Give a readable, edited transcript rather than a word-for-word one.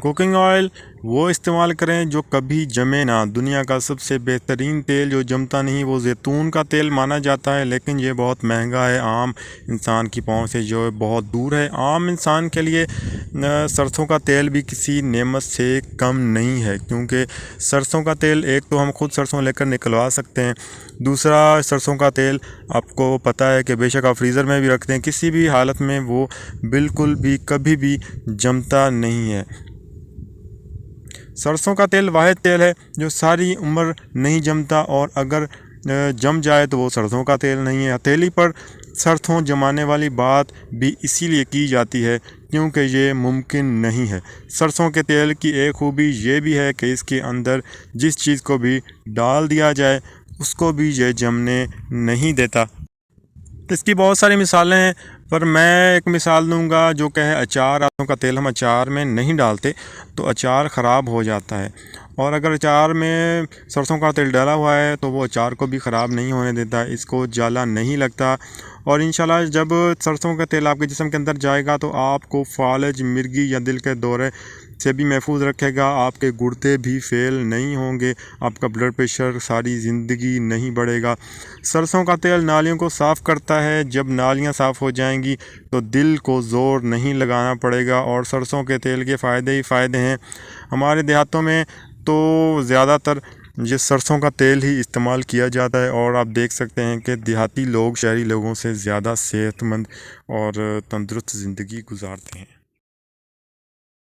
Cooking oil वो इस्तेमाल करें जो कभी जमे ना। दुनिया का सबसे बेहतरीन तेल जो जमता नहीं वो ज़ैतून का तेल माना जाता है, लेकिन ये बहुत महंगा है, आम इंसान की पहुंच से जो है बहुत दूर है। आम इंसान के लिए सरसों का तेल भी किसी नेमत से कम नहीं है, क्योंकि सरसों का तेल एक तो हम खुद सरसों लेकर निकलवा सकते हैं, दूसरा सरसों का तेल आपको पता है कि बेशक आप फ्रीज़र में भी रखते हैं, किसी भी हालत में वो बिल्कुल भी कभी भी जमता नहीं है। सरसों का तेल वाहिद तेल है जो सारी उम्र नहीं जमता, और अगर जम जाए तो वो सरसों का तेल नहीं है। हथेली पर सरसों जमाने वाली बात भी इसीलिए की जाती है क्योंकि ये मुमकिन नहीं है। सरसों के तेल की एक खूबी ये भी है कि इसके अंदर जिस चीज़ को भी डाल दिया जाए उसको भी ये जमने नहीं देता। इसकी बहुत सारी मिसालें हैं, पर मैं एक मिसाल दूंगा जो कि है अचार। सरसों का तेल हम अचार में नहीं डालते तो अचार ख़राब हो जाता है, और अगर अचार में सरसों का तेल डाला हुआ है तो वो अचार को भी ख़राब नहीं होने देता, इसको जाला नहीं लगता। और इंशाल्लाह जब सरसों का तेल आपके जिस्म के अंदर जाएगा तो आपको फालज, मिर्गी या दिल के दौरे से भी महफूज रखेगा, आपके गुर्दे भी फेल नहीं होंगे, आपका ब्लड प्रेशर सारी ज़िंदगी नहीं बढ़ेगा। सरसों का तेल नालियों को साफ़ करता है, जब नालियाँ साफ़ हो जाएंगी तो दिल को ज़ोर नहीं लगाना पड़ेगा, और सरसों के तेल के फ़ायदे ही फ़ायदे हैं। हमारे देहातों में तो ज़्यादातर ये सरसों का तेल ही इस्तेमाल किया जाता है, और आप देख सकते हैं कि देहाती लोग शहरी लोगों से ज़्यादा सेहतमंद और तंदुरुस्त ज़िंदगी गुजारते हैं।